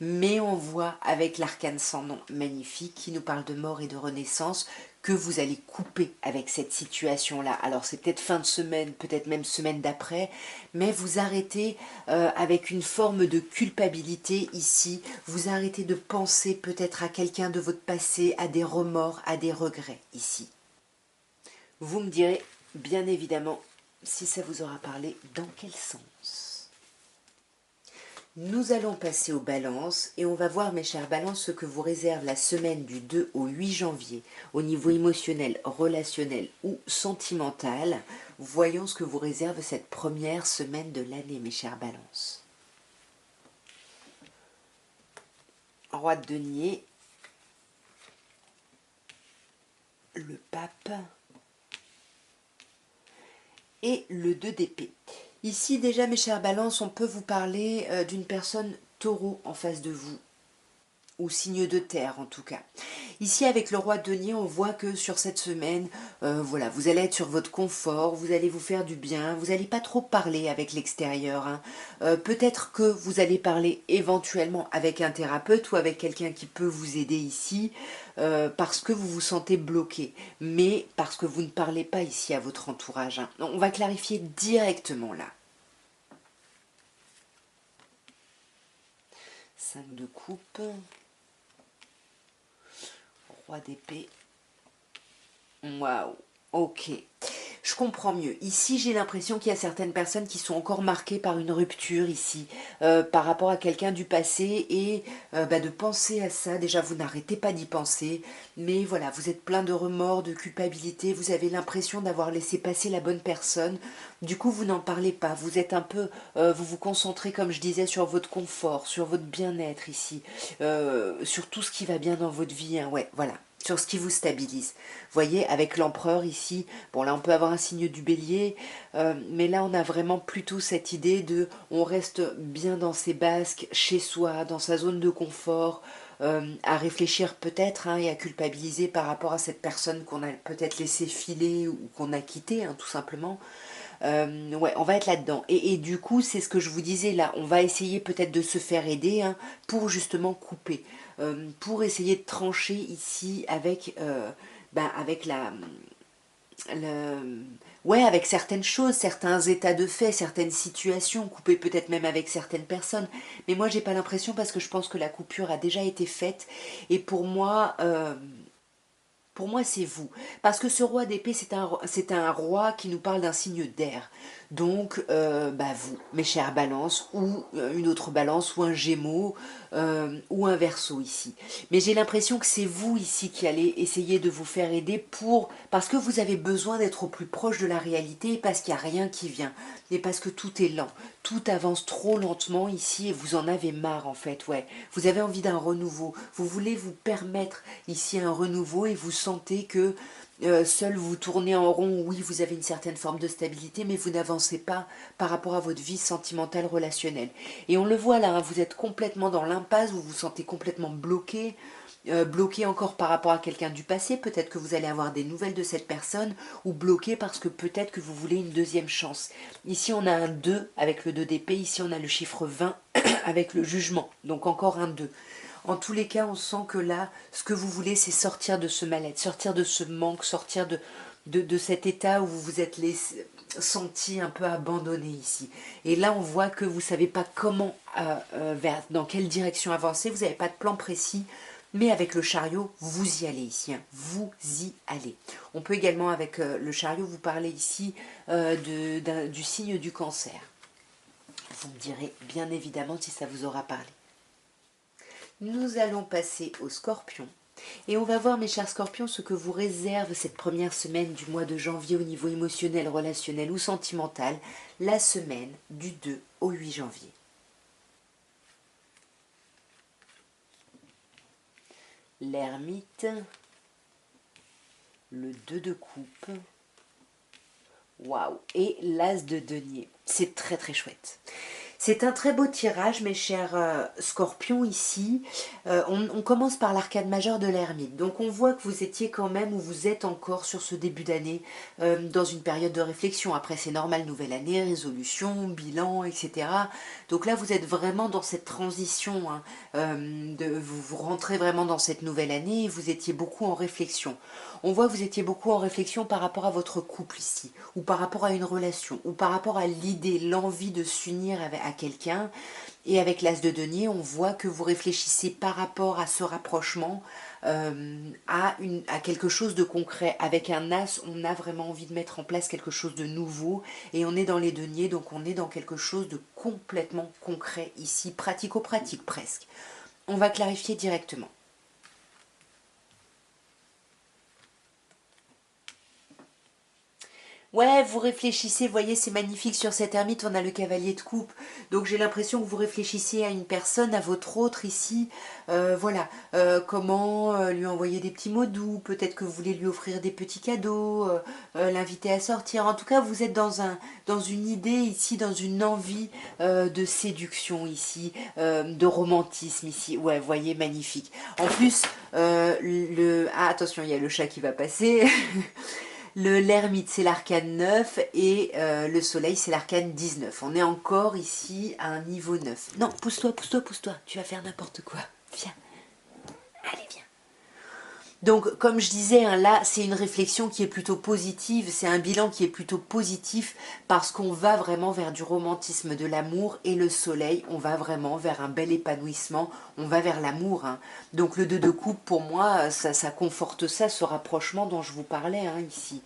Mais on voit avec l'arcane sans nom magnifique qui nous parle de mort et de renaissance que vous allez couper avec cette situation-là. Alors c'est peut-être fin de semaine, peut-être même semaine d'après, mais vous arrêtez avec une forme de culpabilité ici. Vous arrêtez de penser peut-être à quelqu'un de votre passé, à des remords, à des regrets ici. Vous me direz, bien évidemment, si ça vous aura parlé, dans quel sens. Nous allons passer aux balances et on va voir, mes chères balances, ce que vous réserve la semaine du 2 au 8 janvier au niveau émotionnel, relationnel ou sentimental. Voyons ce que vous réserve cette première semaine de l'année, mes chères balances. Roi de denier, le pape et le 2 d'épée. Ici déjà, mes chères balances, on peut vous parler d'une personne taureau en face de vous, ou signe de terre en tout cas. Ici avec le roi de denier, on voit que sur cette semaine, voilà, vous allez être sur votre confort, vous allez vous faire du bien, vous n'allez pas trop parler avec l'extérieur, hein. Peut-être que vous allez parler éventuellement avec un thérapeute ou avec quelqu'un qui peut vous aider ici, parce que vous vous sentez bloqué, mais parce que vous ne parlez pas ici à votre entourage, hein. On va clarifier directement là. 5 de coupe, roi d'épée. Waouh, ok. Je comprends mieux. Ici, j'ai l'impression qu'il y a certaines personnes qui sont encore marquées par une rupture ici, par rapport à quelqu'un du passé, et bah, de penser à ça. Déjà, vous n'arrêtez pas d'y penser, mais voilà, vous êtes plein de remords, de culpabilité, vous avez l'impression d'avoir laissé passer la bonne personne. Du coup, vous n'en parlez pas. Vous êtes un peu, vous vous concentrez, comme je disais, sur votre confort, sur votre bien-être ici, sur tout ce qui va bien dans votre vie, hein. Ouais, voilà. sur ce qui vous stabilise. Vous voyez, avec l'empereur ici, bon là on peut avoir un signe du bélier, mais là on a vraiment plutôt cette idée de on reste bien dans ses basques, chez soi, dans sa zone de confort, à réfléchir peut-être et à culpabiliser par rapport à cette personne qu'on a peut-être laissé filer ou qu'on a quitté, tout simplement. Ouais, on va être là-dedans. Et du coup, c'est ce que je vous disais là, on va essayer peut-être de se faire aider pour justement couper, pour essayer de trancher ici avec, avec le- ouais, avec certaines choses, certains états de fait, certaines situations, couper peut-être même avec certaines personnes. Mais moi, j'ai pas l'impression parce que je pense que la coupure a déjà été faite. Et pour moi, c'est vous. Parce que ce roi d'épée, c'est un roi qui nous parle d'un signe d'air. Donc, vous, mes chères balances, ou une autre balance, ou un gémeau, ou un verseau ici. Mais j'ai l'impression que c'est vous ici qui allez essayer de vous faire aider parce que vous avez besoin d'être au plus proche de la réalité, parce qu'il n'y a rien qui vient, et parce que tout est lent. Tout avance trop lentement ici et vous en avez marre en fait, ouais. Vous avez envie d'un renouveau. Vous voulez vous permettre ici un renouveau et vous sentez que seul vous tournez en rond. Oui, vous avez une certaine forme de stabilité, mais vous n'avancez pas par rapport à votre vie sentimentale relationnelle. Et on le voit là, vous êtes complètement dans l'impasse, vous vous sentez complètement bloqué. Bloqué encore par rapport à quelqu'un du passé, peut-être que vous allez avoir des nouvelles de cette personne, ou bloqué parce que peut-être que vous voulez une deuxième chance. Ici on a un 2 avec le 2 d'épée, ici on a le chiffre 20 avec le jugement, donc encore un 2. En tous les cas, on sent que là, ce que vous voulez, c'est sortir de ce mal-être, sortir de ce manque, sortir de cet état où vous vous êtes senti un peu abandonné ici. Et là, on voit que vous ne savez pas comment, dans quelle direction avancer, vous n'avez pas de plan précis, mais avec le chariot, vous y allez ici, vous y allez. On peut également, avec le chariot, vous parler ici du signe du cancer. Vous me direz bien évidemment si ça vous aura parlé. Nous allons passer au scorpion. Et on va voir, mes chers scorpions, ce que vous réserve cette première semaine du mois de janvier au niveau émotionnel, relationnel ou sentimental, la semaine du 2 au 8 janvier. L'ermite, le 2 de coupe, waouh, et l'as de denier. C'est très très chouette. C'est un très beau tirage, mes chers scorpions, ici. On commence par l'arcade majeure de l'ermite. Donc on voit que vous étiez quand même, ou vous êtes encore sur ce début d'année, dans une période de réflexion. Après, c'est normal, nouvelle année, résolution, bilan, etc. Donc là, vous êtes vraiment dans cette transition. Vous rentrez vraiment dans cette nouvelle année et vous étiez beaucoup en réflexion. On voit que vous étiez beaucoup en réflexion par rapport à votre couple ici, ou par rapport à une relation, ou par rapport à l'idée, l'envie de s'unir à quelqu'un. Et avec l'as de denier, on voit que vous réfléchissez par rapport à ce rapprochement à quelque chose de concret. Avec un as, on a vraiment envie de mettre en place quelque chose de nouveau. Et on est dans les deniers, donc on est dans quelque chose de complètement concret ici, pratico-pratique presque. On va clarifier directement. Ouais, vous réfléchissez, voyez, c'est magnifique sur cette ermite, on a le cavalier de coupe. Donc j'ai l'impression que vous réfléchissez à une personne, à votre autre ici. Voilà, comment lui envoyer des petits mots doux, peut-être que vous voulez lui offrir des petits cadeaux, l'inviter à sortir. En tout cas, vous êtes dans une idée ici, dans une envie de séduction ici, de romantisme ici. Ouais, voyez, magnifique. En plus, ah, attention, il y a le chat qui va passer. L'ermite, c'est l'arcane 9 et le soleil, c'est l'arcane 19. On est encore ici à un niveau 9. Non, pousse-toi, pousse-toi, pousse-toi. Tu vas faire n'importe quoi. Viens. Allez, viens. Donc, comme je disais, là, c'est une réflexion qui est plutôt positive, c'est un bilan qui est plutôt positif parce qu'on va vraiment vers du romantisme, de l'amour et le soleil, on va vraiment vers un bel épanouissement, on va vers l'amour. Donc, le 2 de coupe, pour moi, ça conforte ça, ce rapprochement dont je vous parlais ici.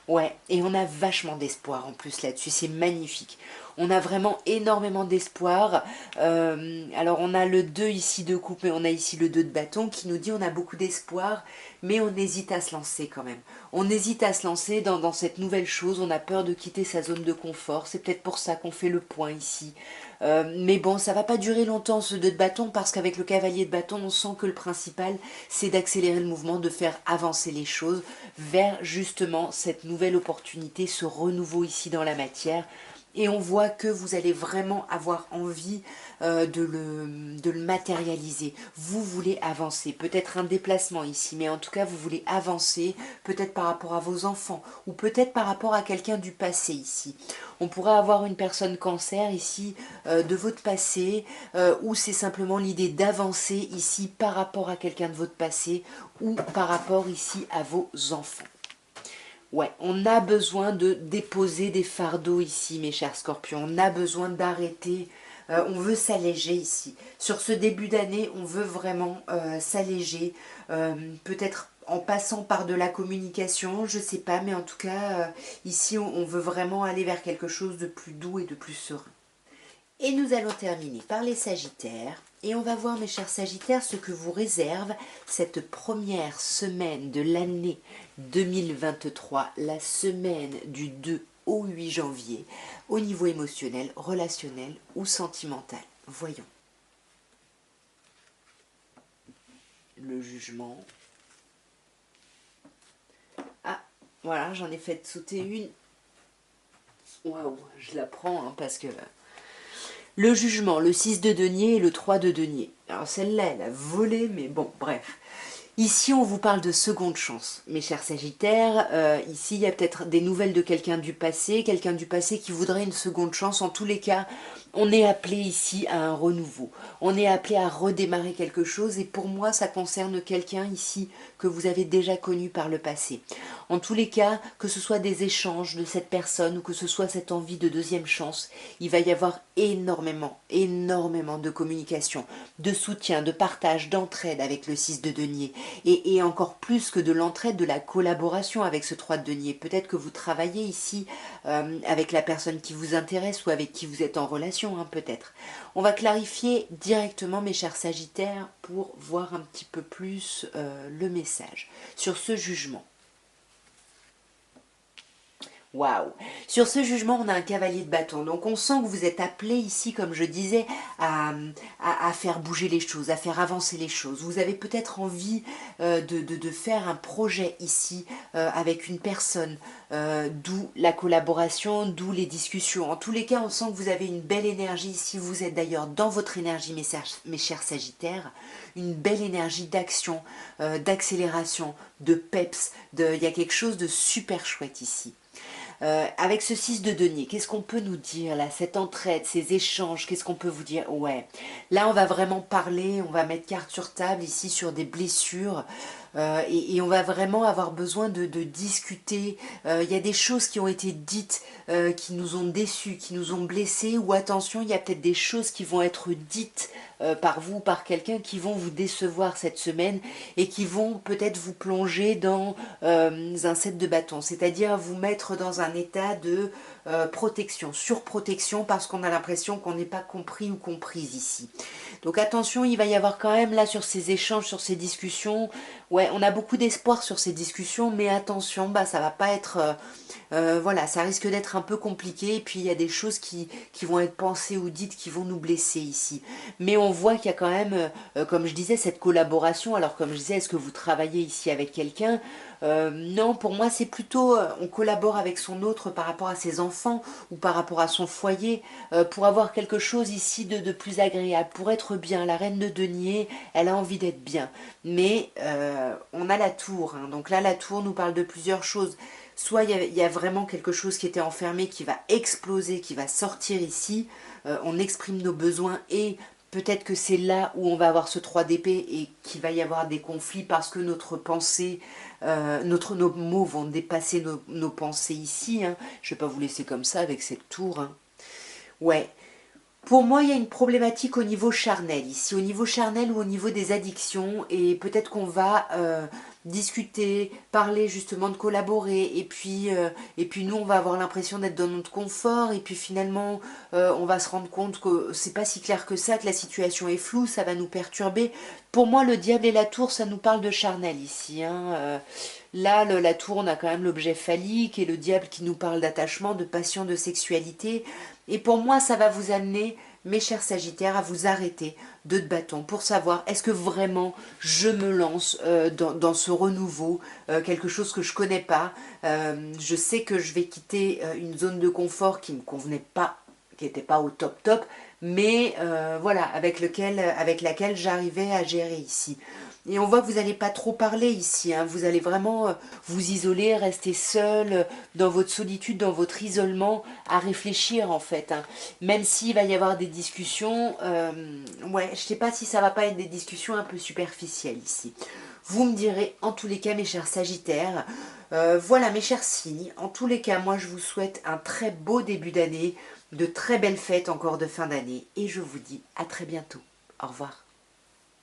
Ouais, et on a vachement d'espoir en plus là-dessus, c'est magnifique. On a vraiment énormément d'espoir. Alors on a le 2 ici de coupe, mais on a ici le 2 de bâton qui nous dit on a beaucoup d'espoir, mais on hésite à se lancer quand même. On hésite à se lancer dans cette nouvelle chose, on a peur de quitter sa zone de confort. C'est peut-être pour ça qu'on fait le point ici. Mais bon, ça va pas durer longtemps ce 2 de bâton, parce qu'avec le cavalier de bâton, on sent que le principal, c'est d'accélérer le mouvement, de faire avancer les choses vers justement cette nouvelle opportunité, ce renouveau ici dans la matière. Et on voit que vous allez vraiment avoir envie de le matérialiser. Vous voulez avancer, peut-être un déplacement ici, mais en tout cas vous voulez avancer, peut-être par rapport à vos enfants, ou peut-être par rapport à quelqu'un du passé ici. On pourrait avoir une personne cancer ici de votre passé, ou c'est simplement l'idée d'avancer ici par rapport à quelqu'un de votre passé, ou par rapport ici à vos enfants. Ouais, on a besoin de déposer des fardeaux ici, mes chers scorpions. On a besoin d'arrêter. On veut s'alléger ici. Sur ce début d'année, on veut vraiment s'alléger. Peut-être en passant par de la communication, je sais pas, mais en tout cas, ici, on veut vraiment aller vers quelque chose de plus doux et de plus serein. Et nous allons terminer par les Sagittaires. Et on va voir, mes chers Sagittaires, ce que vous réserve cette première semaine de l'année 2023, la semaine du 2 au 8 janvier, au niveau émotionnel, relationnel ou sentimental. Voyons. Le jugement. Ah, voilà, j'en ai fait sauter une. Waouh, je la prends parce que... Le jugement, le 6 de denier et le 3 de denier. Alors celle-là, elle a volé, mais bon, bref. Ici, on vous parle de seconde chance, mes chers Sagittaires. Ici, il y a peut-être des nouvelles de quelqu'un du passé qui voudrait une seconde chance. En tous les cas, on est appelé ici à un renouveau. On est appelé à redémarrer quelque chose. Et pour moi, ça concerne quelqu'un ici que vous avez déjà connu par le passé. En tous les cas, que ce soit des échanges de cette personne ou que ce soit cette envie de deuxième chance, il va y avoir énormément de communication, de soutien, de partage, d'entraide avec le 6 de denier. Et encore plus que de l'entraide, de la collaboration avec ce 3 de denier. Peut-être que vous travaillez ici avec la personne qui vous intéresse ou avec qui vous êtes en relation, hein, peut-être. On va clarifier directement, mes chers Sagittaires, pour voir un petit peu plus le message sur ce jugement. Waouh! Sur ce jugement, on a un cavalier de bâton. Donc on sent que vous êtes appelé ici, comme je disais, à faire bouger les choses, à faire avancer les choses. Vous avez peut-être envie de faire un projet ici avec une personne, d'où la collaboration, d'où les discussions. En tous les cas, on sent que vous avez une belle énergie ici. Vous êtes d'ailleurs dans votre énergie, mes chers Sagittaires. Une belle énergie d'action, d'accélération, de peps. Il y a quelque chose de super chouette ici. Avec ce 6 de denier, qu'est-ce qu'on peut nous dire là, cette entraide, ces échanges, qu'est-ce qu'on peut vous dire? Ouais, là on va vraiment parler, on va mettre carte sur table ici sur des blessures. Et on va vraiment avoir besoin de discuter. Il y a des choses qui ont été dites qui nous ont déçus, qui nous ont blessés, ou attention, il y a peut-être des choses qui vont être dites par vous, par quelqu'un, qui vont vous décevoir cette semaine et qui vont peut-être vous plonger dans un 7 de bâton, c'est-à-dire vous mettre dans un état de protection, surprotection, parce qu'on a l'impression qu'on n'est pas compris ou comprise ici. Donc attention, il va y avoir quand même là sur ces échanges, sur ces discussions, ouais, on a beaucoup d'espoir sur ces discussions, mais attention, bah ça va pas être... voilà, ça risque d'être un peu compliqué, et puis il y a des choses qui vont être pensées ou dites qui vont nous blesser ici. Mais on voit qu'il y a quand même, comme je disais, cette collaboration. Alors comme je disais, est-ce que vous travaillez ici avec quelqu'un? Non, pour moi c'est plutôt, on collabore avec son autre par rapport à ses enfants ou par rapport à son foyer, pour avoir quelque chose ici de plus agréable, pour être bien. La reine de denier, elle a envie d'être bien. Mais on a la tour, hein. Donc là la tour nous parle de plusieurs choses. Soit il y a vraiment quelque chose qui était enfermé, qui va exploser, qui va sortir ici. On exprime nos besoins et peut-être que c'est là où on va avoir ce 3 d'épée et qu'il va y avoir des conflits parce que notre pensée, nos mots vont dépasser nos pensées ici. Hein. Je ne vais pas vous laisser comme ça avec cette tour. Hein. Ouais. Pour moi, il y a une problématique au niveau charnel, ici, au niveau charnel ou au niveau des addictions, et peut-être qu'on va discuter, parler justement de collaborer, et puis nous on va avoir l'impression d'être dans notre confort, et puis finalement on va se rendre compte que c'est pas si clair que ça, que la situation est floue, ça va nous perturber. Pour moi le diable et la tour ça nous parle de charnel ici, hein. Là, la tour, on a quand même l'objet phallique et le diable qui nous parle d'attachement, de passion, de sexualité. Et pour moi, ça va vous amener, mes chers Sagittaires, à vous arrêter de bâton pour savoir est-ce que vraiment je me lance dans ce renouveau, quelque chose que je connais pas. Je sais que je vais quitter une zone de confort qui me convenait pas, qui n'était pas au top top, mais voilà, avec laquelle j'arrivais à gérer ici. Et on voit que vous n'allez pas trop parler ici, hein. Vous allez vraiment vous isoler, rester seul, dans votre solitude, dans votre isolement, à réfléchir en fait, hein. Même s'il va y avoir des discussions, ouais, je sais pas si ça va pas être des discussions un peu superficielles ici. Vous me direz, en tous les cas, mes chers Sagittaires, voilà mes chers signes, en tous les cas, moi je vous souhaite un très beau début d'année, de très belles fêtes encore de fin d'année, et je vous dis à très bientôt. Au revoir.